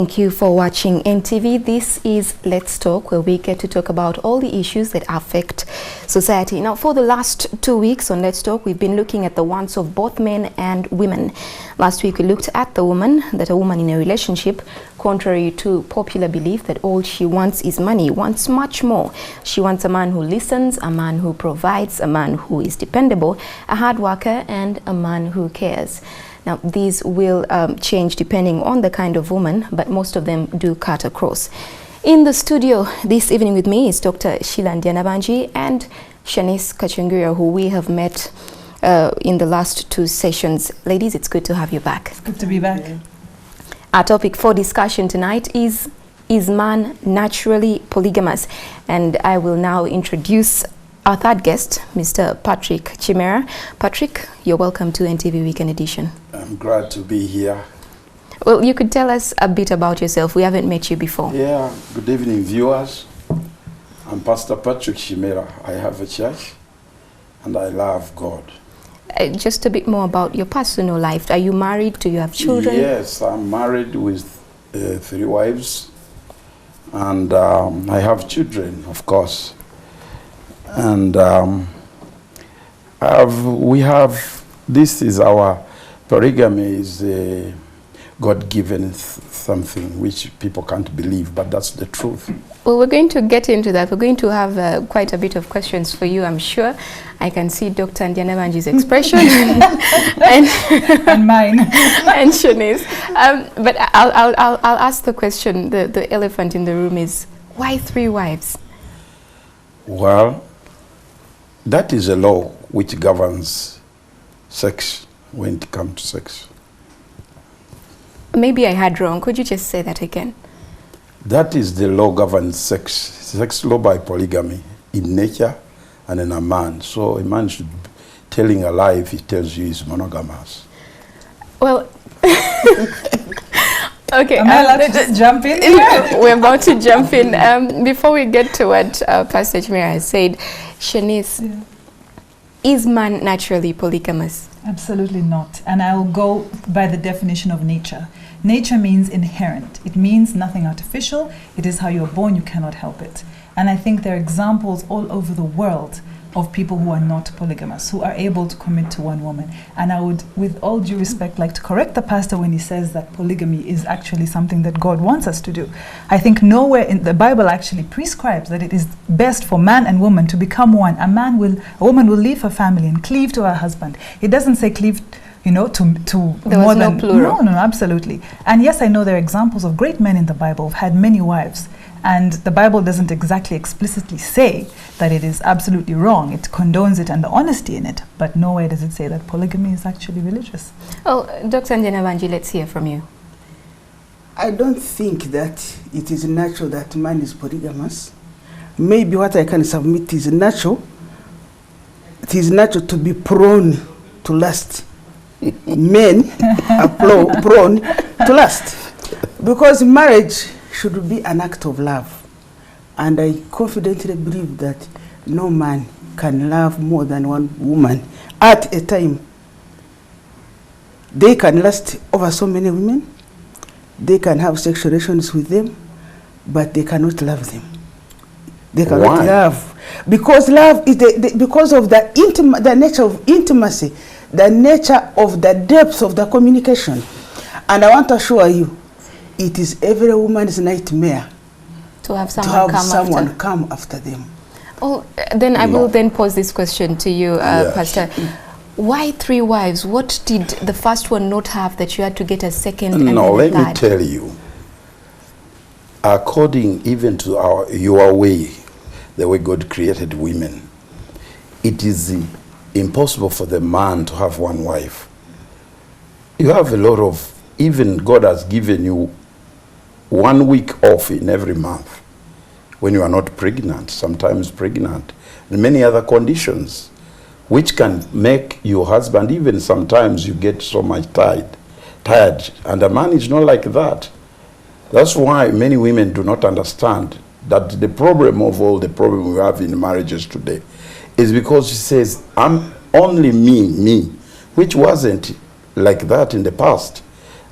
Thank you for watching NTV. This is Let's Talk, where we get to talk about all the issues that affect society. Now, for the last 2 weeks on Let's Talk, we've been looking at the wants of both men and women. Last week, we looked at a woman in a relationship, contrary to popular belief that all she wants is money, wants much more. She wants a man who listens, a man who provides, a man who is dependable, a hard worker, and a man who cares. Now, these will change depending on the kind of woman, but most of them do cut across. In the studio this evening with me is Dr. Sheila Ndianabanji and Shanice Kachunguria, who we have met in the last 2 sessions. Ladies, it's good to have you back. It's good to be back. Our topic for discussion tonight is man naturally polygamous? And I will now introduce our third guest, Mr. Patrick Chimera. Patrick, you're welcome to NTV Weekend Edition. I'm glad to be here. Well, you could tell us a bit about yourself. We haven't met you before. Yeah, good evening, viewers. I'm Pastor Patrick Chimera. I have a church and I love God. Just a bit more about your personal life. Are you married? Do you have children? Yes, I'm married with 3 wives and I have children, of course. And this is our polygamy is a God-given something which people can't believe, but that's the truth. Well, we're going to get into that. We're going to have quite a bit of questions for you, I'm sure. I can see Dr. Ndianabanji's expression and mine and Shanice. But I'll ask the question. The elephant in the room is, why 3 wives? Well, that is a law which governs sex when it comes to sex. Maybe I heard wrong. Could you just say that again? That is the law governs sex. Sex law by polygamy in nature and in a man. So a man should be telling a lie if he tells you he's monogamous. Well, okay. Am I allowed to just jump in? We're about to jump in. Before we get to what Pastor Chimera has said, Shanice, is man naturally polygamous? Absolutely not. And I'll go by the definition of nature. Nature means inherent. It means nothing artificial. It is how you're born. You cannot help it. And I think there are examples all over the world of people who are not polygamous, who are able to commit to one woman. And I would, with all due respect, like to correct the pastor when he says that polygamy is actually something that God wants us to do. I think nowhere in the Bible actually prescribes that it is best for man and woman to become one. A woman will leave her family and cleave to her husband. It doesn't say cleave, you know, to there more was than no plural. No, absolutely. And yes, I know there are examples of great men in the Bible who've had many wives. And the Bible doesn't exactly explicitly say that it is absolutely wrong. It condones it and the honesty in it. But nowhere does it say that polygamy is actually religious. Oh, Dr. Ndianabanji, let's hear from you. I don't think that it is natural that man is polygamous. Maybe what I can submit is natural. It is natural to be prone to lust. Men are prone to lust. Because marriage should be an act of love. And I confidently believe that no man can love more than one woman at a time. They can lust over so many women. They can have sexual relations with them, but they cannot love them. They cannot love. Because love is because of the nature of intimacy, the nature of the depth of the communication. And I want to assure you, it is every woman's nightmare to have someone come after them. Oh, then I will then pose this question to you, Pastor. Why 3 wives? What did the first one not have that you had to get a second and No, then let me tell you. According even to your way, the way God created women, it is impossible for the man to have 1 wife. You have a lot of, even God has given you 1 week off in every month when you are not pregnant, sometimes pregnant, and many other conditions which can make your husband, even sometimes you get so much tired, and a man is not like that. That's why many women do not understand that the problem of all the problem we have in marriages today is because she says, I'm only me, which wasn't like that in the past.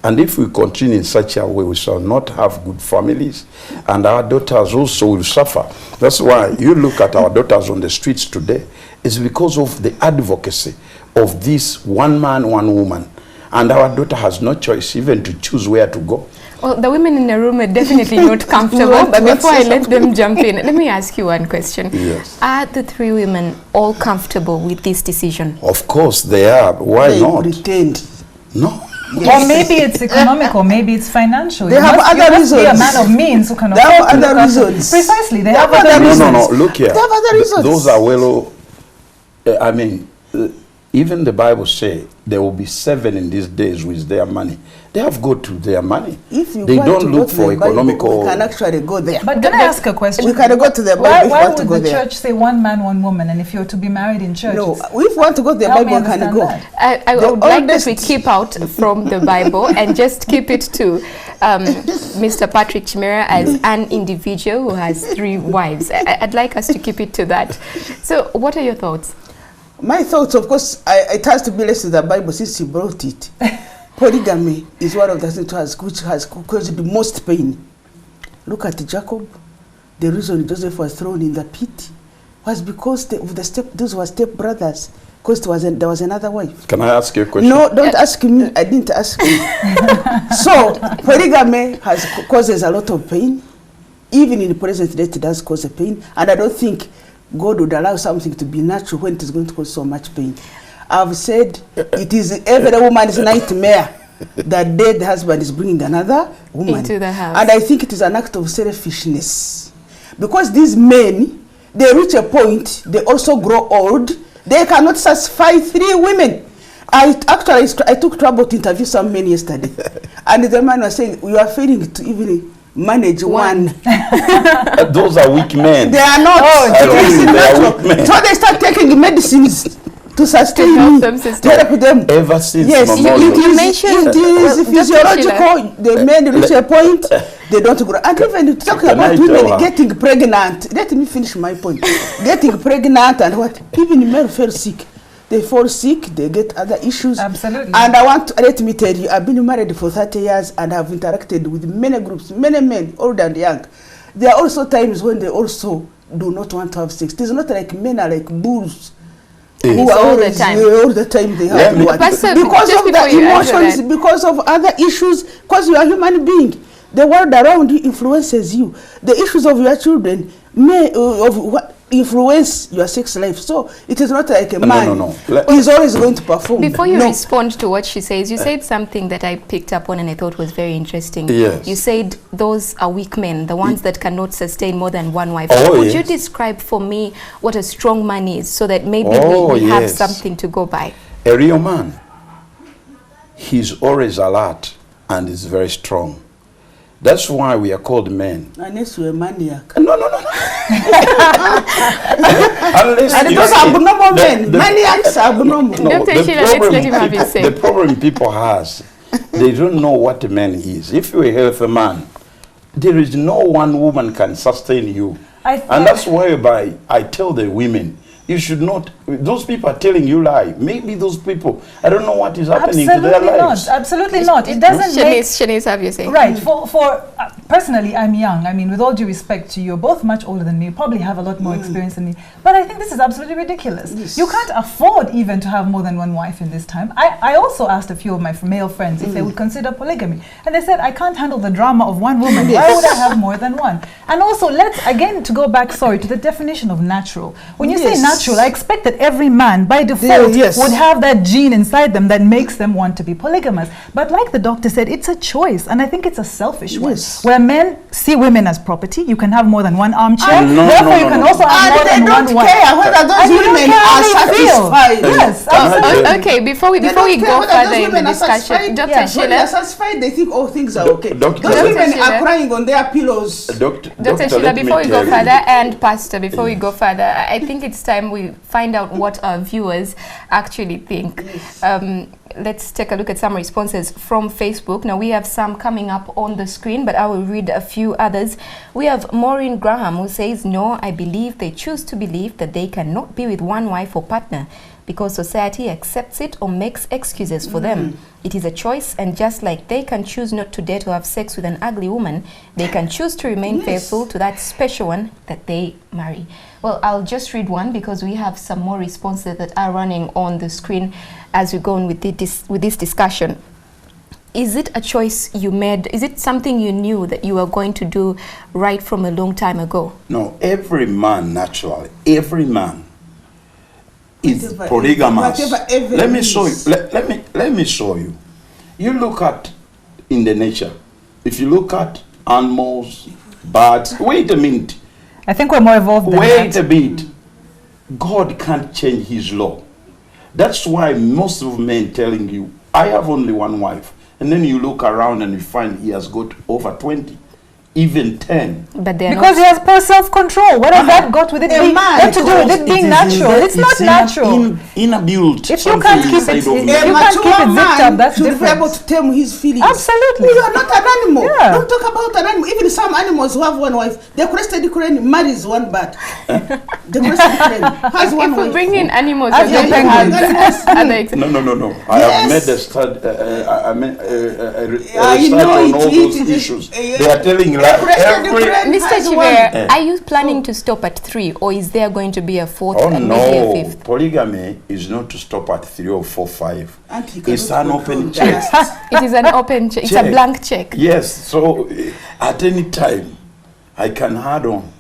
And if we continue in such a way, we shall not have good families, and our daughters also will suffer. That's why you look at our daughters on the streets today, it's because of the advocacy of this one man, one woman. And our daughter has no choice even to choose where to go. Well, the women in the room are definitely not comfortable, but before I let them jump in, let me ask you one question. Yes. Are the three women all comfortable with this decision? Of course they are. Why They not? pretend. No. Or maybe it's economic, or maybe it's financial. They You have must- you other must be a reasons. man of means who can They have afford to other look after- reasons. Precisely, they They have have other other reasons. No, look here. They have other reasons. Those are I mean, even the Bible say there will be 7 in these days with their money. They have got to their money. If you They want don't to go look to for the Bible, economical. we can actually go there. But can I ask a question? We can go to the Bible Why, if you why want to would go the there. church say one man, one woman, and if you're to be married in church? No, it's- if you want to go to the Help me Bible, we can understand go. that. I The would like that oldest- we keep out from the Bible and just keep it to Mr. Patrick Chimera as an individual who has 3 wives. I'd like us to keep it to that. So what are your thoughts? My thoughts, of course, it has to be less to the Bible since you brought it. Polygamy is one of the things which has caused the most pain. Look at Jacob. The reason Joseph was thrown in the pit was because those were step brothers. Because there was another wife. Can I ask you a question? No, don't ask me. I didn't ask you. So polygamy causes a lot of pain. Even in the present day, it does cause a pain. And I don't think God would allow something to be natural when it is going to cause so much pain. I've said it is every woman's nightmare that dead husband is bringing another woman into the house. And I think it is an act of selfishness. Because these men, they reach a point, they also grow old, they cannot satisfy 3 women. I took trouble to interview some men yesterday. And the man was saying, we are failing to even manage one. Those are weak men. They are not. I really, they are weak men. So they start taking medicines to sustain To help me, them to sustain. help them. Ever since Yes, Mama it was- You is, mentioned- it is Dr. physiological. The men reach a point, they don't grow. And even talking Can I about tell women her? getting pregnant, let me finish my point. Getting pregnant and what? Even men feel sick. They fall sick, they get other issues. Absolutely. And let me tell you, I've been married for 30 years and have interacted with many groups, many men, old and young. There are also times when they also do not want to have sex. It's not like men are like bulls. And Who it's are all the always- time. All the time they have Yeah, what? Pastor, Because just of before the you answer emotions, that. because of other issues, because you are a human being. The world around you influences you. The issues of your children may influence your sex life. So it is not like a man no. is always going to perform. Before you No. respond to what she says, you said something that I picked up on and I thought was very interesting. Yes. You said those are weak men, the ones that cannot sustain more than one wife. Oh, Would you yes. describe for me what a strong man is so that maybe Oh, we have yes. something to go by? A real man, he's always alert and is very strong. That's why we are called men. Unless you're a maniac. No. Unless And you those see, are abnormal the- men. the- Maniacs are abnormal. No, Dr. the Sheila, let's problem let him have his people- say. The problem people has, they don't know what a man is. If you're a healthy man, there is no one woman can sustain you. And that's whereby I tell the women, you should not, those people are telling you lie. Maybe those people, I don't know what is happening to their Absolutely lives. not. Absolutely not. It doesn't make... Shanice, have your say. Right. Personally, I'm young. I mean, with all due respect to you, you're both much older than me. You probably have a lot more experience than me. But I think this is absolutely ridiculous. Yes. You can't afford even to have more than one wife in this time. I also asked a few of my male friends if they would consider polygamy. And they said, I can't handle the drama of one woman. Why would I have more than one? And also, let's, again, to go back, to the definition of natural. When you say Yes. natural, I expect that every man, by default, yes. would have that gene inside them that makes them want to be polygamous. But like the doctor said, it's a choice. And I think it's a selfish one. Yes. Where men see women as property. You can have more than one armchair. No, Therefore, no, you no, can no. also have more And they than don't one wife. care whether those And you don't women care how are they feel. satisfied. Yes, Uh-huh. absolutely. Okay, before we They go don't care whether further those in the women are discussion, satisfied. Dr. Yeah. When they are Sheila, satisfied, they think, oh, things are Doc- okay. Doctor- Those Dr. women Sheila. are crying on their pillows. Dr. Sheila, let me before we go tell you. further, and Pastor, before we go further, I think it's time we find out what our viewers actually think. Let's take a look at some responses from Facebook. Now, we have some coming up on the screen, but I will read a few others. We have Maureen Graham, who says, no, I believe they choose to believe that they cannot be with one wife or partner because society accepts it or makes excuses for them. It is a choice, and just like they can choose not to date or have sex with an ugly woman, they can choose to remain faithful to that special one that they marry. Well, I'll just read one because we have some more responses that are running on the screen as we go on with this discussion. Is it a choice you made? Is it something you knew that you were going to do right from a long time ago? No, every man, naturally, every man is polygamous. Let me show you. Let me show you. You look at in the nature. If you look at animals, birds. Wait a minute. I think we're more evolved than Wait that. a bit. God can't change His law. That's why most of men telling you, I have only one wife, and then you look around and you find he has got over 20. Even 10. But they're because he has poor self-control. What has that got with it being, what to do with it being natural? It's not natural. Inbuilt. If you can't keep it, if you can't keep it zipped up, that's different. Should be able to tame his feelings. Absolutely. You are not an animal. Yeah. Don't talk about an animal. Even some animals who have one wife, the crested Ukraine marries one bat. The crested Ukraine has one wife. If we bring in animals, As we're the going to penguins. have other examples. No. I have made a study. I made a research on all those issues. They are telling like every. Mr. Chivera, are you planning to stop at 3, or is there going to be a 4th and maybe a 5th? Polygamy is not to stop at 3 or 4, 5. It's It's an open check. It is an open check. It's a blank check. Yes, so at any time, I can add on.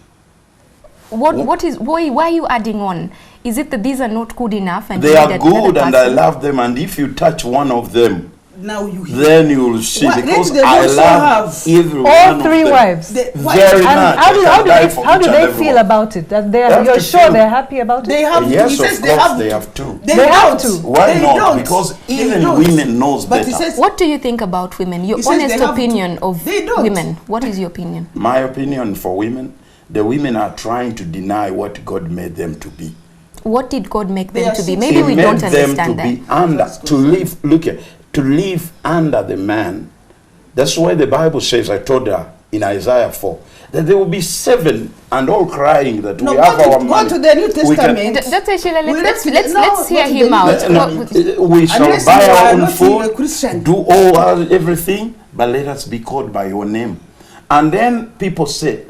Why are you adding on? Is it that these are not good enough? And They are good and I love them, and if you touch one of them, now you then you will see, because they I also love every one All of 3 them. wives. Very much. How do they feel about it? That you're sure they're happy about it? They have Yes, to. He of says course they have to. They have don't. to. Why They not? don't. Because They even don't. women knows But he better. says What do you think about women? Your He says honest they have to. opinion of They don't. women. What is your opinion? My opinion for women, the women are trying to deny what God made them to be. What did God make They them are to be? six. Maybe He we made don't them understand to that. be under, to live, look at, to live under the man. That's why the Bible says, I told her in Isaiah 4, that there will be 7 and all crying that No, we have our go money. to the New We can- Testament. Dr. Sheila, We let's let's hear go to him the- out. No, we shall Unless buy you our are own not a food, Christian. do all everything, but let us be called by your name. And then people say,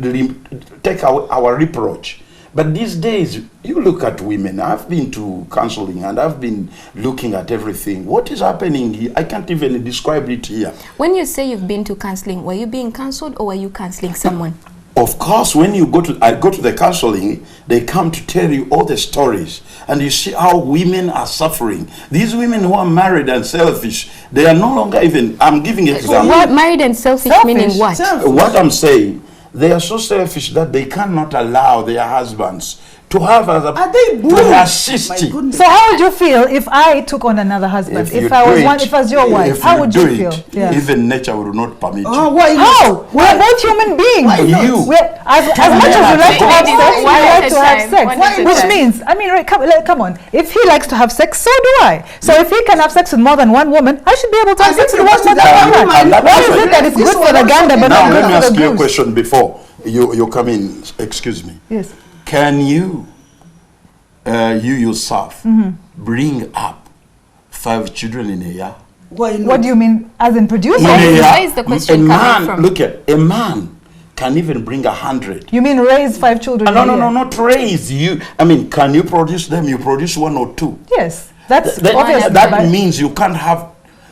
take our reproach. But these days, you look at women. I've been to counseling and I've been looking at everything. What is happening here? I can't even describe it here. When you say you've been to counseling, were you being counseled or were you counseling someone? Of course, when you I go to the counseling, they come to tell you all the stories, and you see how women are suffering. These women who are married and selfish, they are no longer even. I'm giving an example. What married and selfish, meaning what? What I'm saying, they are so selfish that they cannot allow their husbands to have as a Are they to blue? assist My you. goodness. So how would you feel if I took on another husband? If I was your wife, how would you feel? Yeah. Even nature will not permit Oh, you. why? How? We're both human beings. You. As much as we like to have sex, we One like at to a have time, sex. one at a Which time. means, I mean, come on. If he likes to have sex, so do I. So if he can have sex with more than one woman, I should be able to have And sex if with you more than consider one that woman. woman- Why is it that it's This good for one the also gander but Now not let me good ask for the you a goose? question before you come in. Excuse me. Yes. Can you, you yourself, bring up 5 children in a year? Why not? What do you mean, as in producing? In a year, Where is the question a coming man, from? look at a man can even bring 100. You mean raise 5 children? No, a year? not raise you. I mean, can you produce them? You produce 1 or 2. Yes, that's That, obvious. that means you can't have So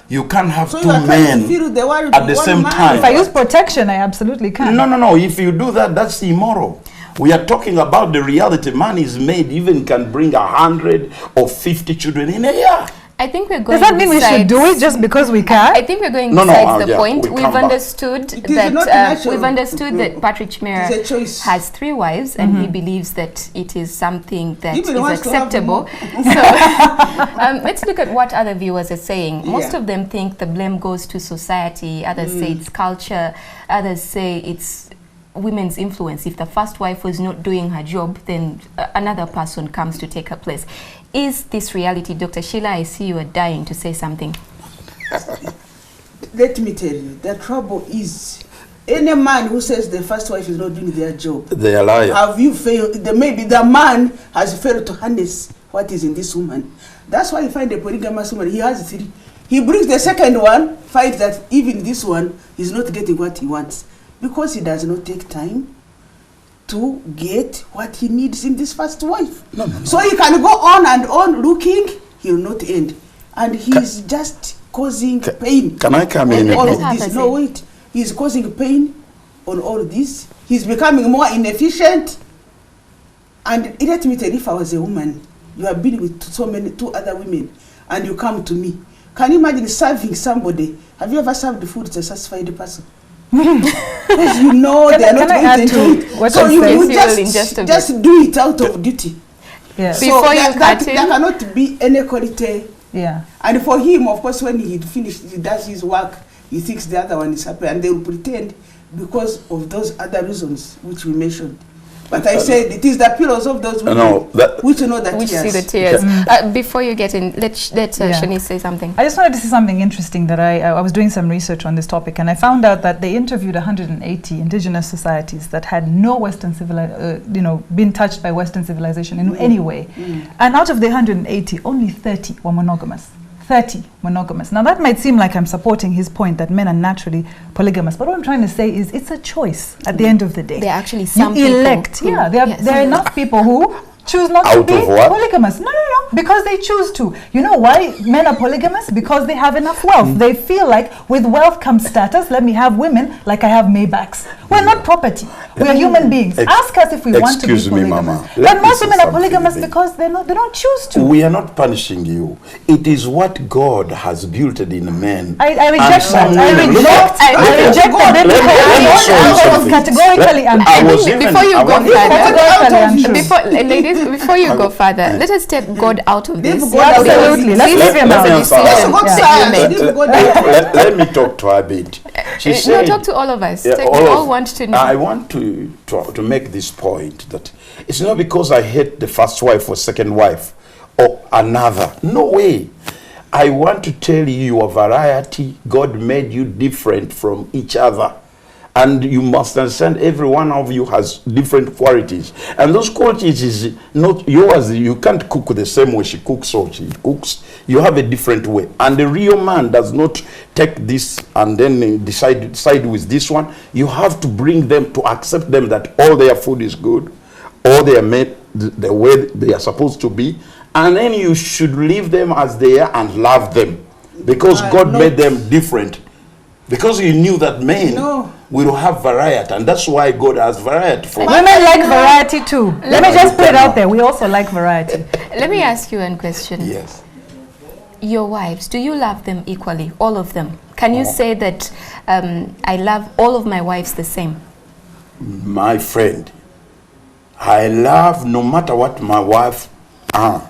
2 you are trying to men fill the world at with the one same man. time. If I use protection, I absolutely can. No. If you do that, that's immoral. We are talking about the reality. Man is made, even can bring 100 or 50 children in a year. I think we're going Does that mean we should besides- do it just because we can? I think we're going No, besides the yeah, point. we We've come back. understood It is not natural. we've understood that Patrick Schmerer It's a choice. has 3 wives, and he believes that it is something that Even is wants to have acceptable. So let's look at what other viewers are saying. Most Yeah. of them think the blame goes to society. Others say it's culture. Others say it's women's influence. If the first wife was not doing her job, then another person comes to take her place. Is this reality? Dr. Sheila, I see you are dying to say something. Let me tell you, the trouble is, any man who says the first wife is not doing their job, They are liars. have you failed? Maybe the man has failed to harness what is in this woman. That's why you find a polygamous woman, he has 3. He brings the second one, finds that even this one is not getting what he wants because he does not take time to get what he needs in this first wife. No. So he can go on and on looking, he will not end. And he's just causing pain. Can I come in? On all of this. No, wait. He's causing pain on all this. He's becoming more inefficient. And let me tell you, if I was a woman, you have been with two other women, and you come to me. Can you imagine serving somebody? Have you ever served the food to satisfy the person? Because you know they are not going to enjoy it. So you just do it out of duty. Yeah. So Before you cut there in, cannot be any quality. Yeah. And for him, of course, when he finished, he does his work, he thinks the other one is happy, and they will pretend because of those other reasons which we mentioned. But I said it is the pillows of those women which know that which tears. see the tears. Before you get in, let Shanice say something. I just wanted to say something interesting that I was doing some research on this topic, and I found out that they interviewed 180 indigenous societies that had no Western been touched by Western civilization in any way. And out of the 180, only 30 were monogamous. 30 monogamous. Now that might seem like I'm supporting his point that men are naturally polygamous, but what I'm trying to say is it's a choice at the end of the day. There are actually some you elect. people. There are enough people who choose not to be polygamous. No, because they choose to. You know why men are polygamous? Because they have enough wealth. They feel like with wealth comes status. Let me have women like I have Maybachs. We're not property. We are human beings. Ask us if we want to be polygamous. Excuse me, Mama. But most women are polygamous because they don't choose to. We are not punishing you. It is what God has built in men. I reject that. I reject that. Categorically untrue. Before you go further, Categorically untrue. ladies, before you go further, let us take God out of this. Absolutely. Let's leave him out. Let me talk to her a bit. She said, no, talk to all of us. We all want to know. I want to make this point that it's not because I hate the first wife or second wife or another. No way. I want to tell you your variety. God made you different from each other. And you must understand every one of you has different qualities. And those qualities is not yours. You can't cook the same way she cooks or she cooks. You have a different way. And the real man does not take this and then decide with this one. You have to bring them to accept them that all their food is good. All they are made the way they are supposed to be. And then you should leave them as they are and love them. Because God made them different. Because he knew that men will have variety, and that's why God has variety for women. Like variety too. Let me just put it out there. We also like variety. Let me ask you one question. Yes. Your wives, do you love them equally, all of them? Can you say that I love all of my wives the same? My friend, I love no matter what my wife are.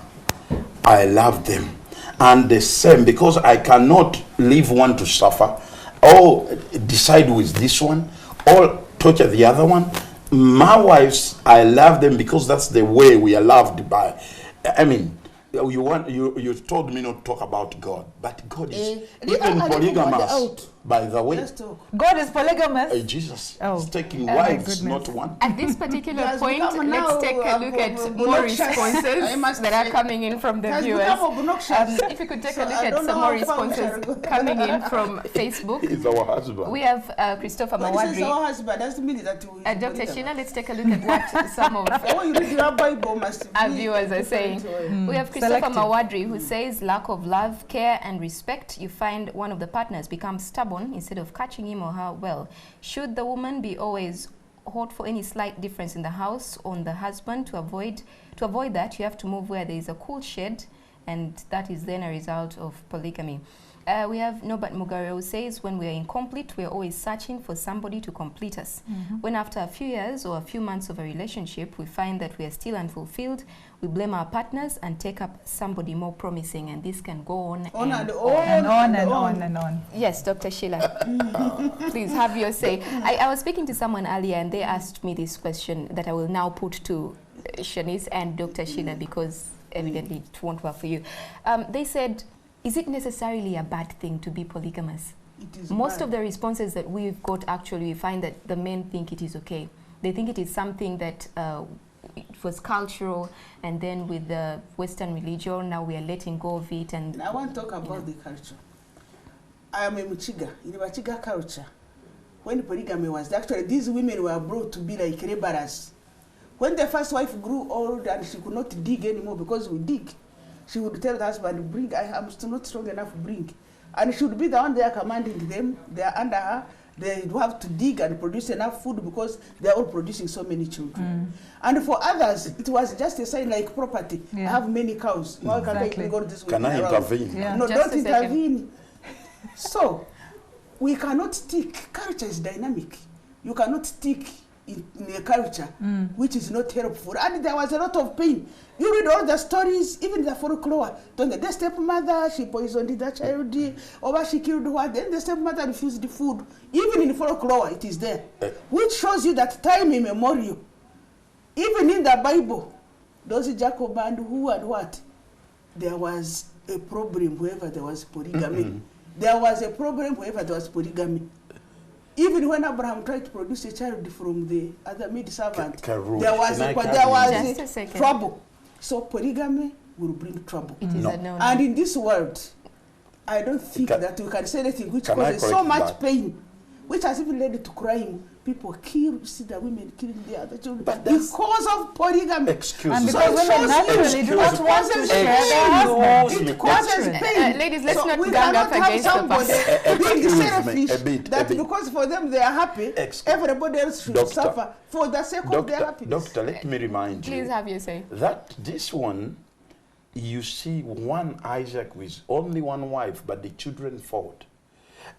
I love them, and the same, because I cannot leave one to suffer. Or decide with this one, or torture the other one. My wives, I love them because that's the way we are loved by. I mean, you told me not to talk about God, but God is even polygamous. By the way, God is polygamous. Jesus is taking wives, not one. At this particular point, let's take a look at more responses that are coming in from the viewers. If you could take a look at some more responses coming in from Facebook. He's our husband. We have Christopher Mawadri. He's our husband. Doesn't mean that Dr. Sheila, let's take a look at what some of our viewers are saying. We have Christopher Mawadri, who says lack of love, care and respect. You find one of the partners becomes stubborn instead of catching him or her well. Should the woman be always hot for any slight difference in the house on the husband? To avoid that, you have to move where there is a cool shed, and that is then a result of polygamy. We have Norbert Mugare, who says when we are incomplete, we are always searching for somebody to complete us. When after a few years or a few months of a relationship, we find that we are still unfulfilled, we blame our partners and take up somebody more promising, and this can go on and on. Yes, Dr. Sheila, please have your say. I was speaking to someone earlier, and they asked me this question that I will now put to Shanice and Dr. Sheila, because evidently it won't work for you. They said, is it necessarily a bad thing to be polygamous? Most of the responses that we've got, actually, we find that the men think it is okay. They think it is something that it was cultural, and then with the Western religion, now we are letting go of it. And I want to talk about the culture. I am a Muchiga. In the Muchiga culture, when polygamy was, actually these women were brought to be like laborers. When the first wife grew old and she could not dig anymore because we dig, she would tell the husband, bring, I am still not strong enough, bring. And she would be the one there commanding them, they are under her. They do have to dig and produce enough food because they are all producing so many children. And for others, it was just a sign like property. I have many cows. Why can't I go this way? Can I intervene? Yeah. No, Just don't a second. intervene. So, we cannot stick. Culture is dynamic. You cannot stick in a culture which is not helpful. And there was a lot of pain. You read all the stories, even the folklore. The stepmother, she poisoned the child, or she killed her. Then the stepmother refused the food. Even in folklore, it is there. Which shows you that time immemorial. Even in the Bible, those Jacob and who and what, there was a problem wherever there was polygamy. There was a problem wherever there was polygamy. Even when Abraham tried to produce a child from the other maid servant, there was trouble. So polygamy will bring trouble. It is a no-no. And in this world, I don't think that we can say anything which causes so much pain, which has even led to crime. People kill, see the women killing the other children because of polygamy. Excuse And me. because women naturally do not want to share their husband. It causes pain. Ladies, let's So not we gang cannot up have against the somebody person. being Excuse me, selfish a bit. because for them they are happy, everybody else should Doctor. suffer for the sake of their happiness. Doctor, let me remind you. Please have your say. That this one, you see one Isaac with only one wife, but the children fought.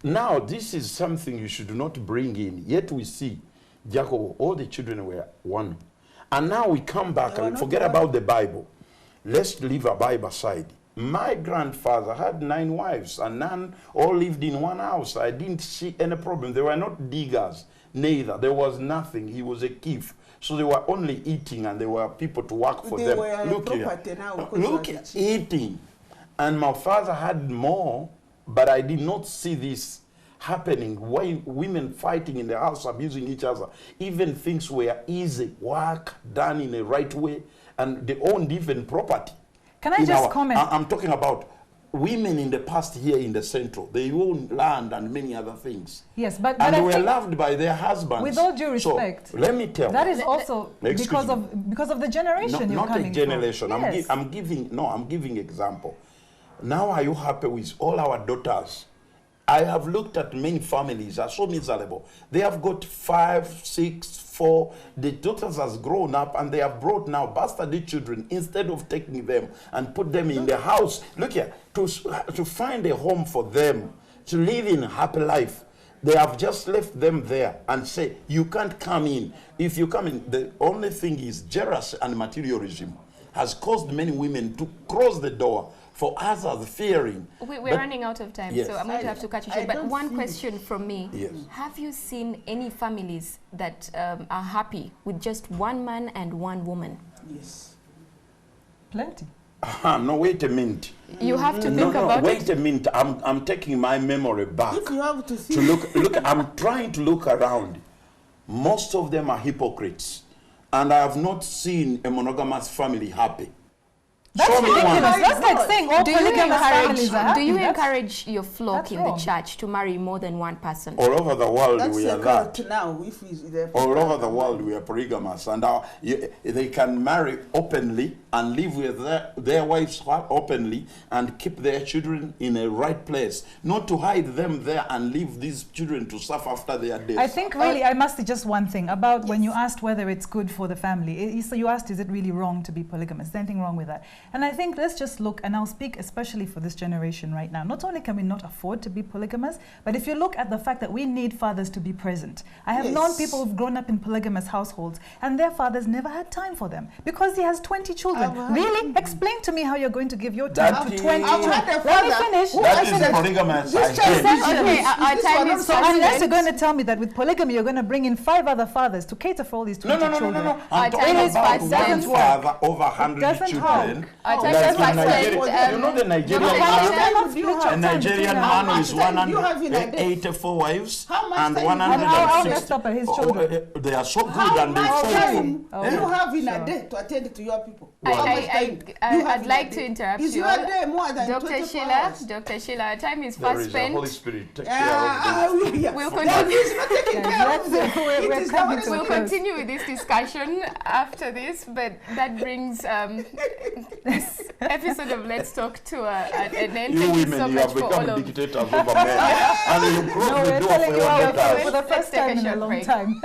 Now, this is something you should not bring in. Yet we see Jacob, all the children were one. And now we come back and forget about the Bible. Let's leave a Bible aside. My grandfather had 9 wives, and none all lived in one house. I didn't see any problem. They were not diggers, neither. There was nothing. He was a thief. So they were only eating, and there were people to work for them. Look here, eating. And my father had more, but I did not see this happening. Why women fighting in the house, abusing each other. Even things were easy, work done in the right way, and they owned even property. Can I just comment? I'm talking about women in the past here in the central. They owned land and many other things. Yes, but and they I were think loved by their husbands. with all due respect, so, let me tell that you. is also because of the generation you're not coming a generation. from. Yes. I'm giving example. Now are you happy with all our daughters? I have looked at many families are so miserable. They have got 5, 6, 4. The daughters has grown up and they have brought now bastard children instead of taking them and put them in the house. Look here, to find a home for them, to live in a happy life. They have just left them there and say, you can't come in. If you come in, the only thing is jealousy and materialism has caused many women to close the door. For others, fearing. We're running out of time, yes. so I'm going to have to cut you short. But one question from me. Yes. Have you seen any families that are happy with just one man and one woman? Yes. Plenty. No, wait a minute. You have to think about wait it. a minute. I'm taking my memory back. If you have to think. Look, I'm trying to look around. Most of them are hypocrites. And I have not seen a monogamous family happy. That's ridiculous. That's like saying all polygamous families are happy. Do you encourage your flock that's in wrong. the church to marry more than one person? All over the world That's we a are that. cult now. If All over the world we are polygamous, and they can marry openly and live with their wives openly and keep their children in a right place, not to hide them there and leave these children to suffer after their death. I think really I must say just one thing about when you asked whether it's good for the family. So you asked, is it really wrong to be polygamous? Is there anything wrong with that? And I think let's just look, and I'll speak especially for this generation right now. Not only can we not afford to be polygamous, but if you look at the fact that we need fathers to be present. I have known people who've grown up in polygamous households and their fathers never had time for them because he has 20 children. Really? Explain to me how you're going to give your time to 20 children. Let me finish. That is the polygamous. Okay, our time is So unless you're going to tell me that with polygamy you're going to bring in 5 other fathers to cater for all these 20 children. I'm talking time is about fast. one Doesn't father work. over 100 Doesn't children Our time Like is fast in Nigeria, spent. you know the Nigerian How much man? time do you A have? Nigerian How man much is time do you have in a day? 184 wives How much and time do you have? And how 160. messed up are his children? They are so good How and they much faithful. time Oh, do you have in sure. a day to attend to your people? I- How I- much I- time do you I'd have in like a to day? interrupt Is you your all. day more than Dr. 24 Sheila, hours? Dr. Sheila, our time is There fast is the Holy spent. Spirit. Take care of We'll We'll continue. He's not taking care of them. We're It is the coming Holy to We'll Spirit. continue with this discussion after this, but that brings this episode of Let's Talk to an end. You Thank you women, so you much have for all become of dictators over men. And you close No, the we're door telling for you your how daughters. for the Let's first take a time in a short long break. time.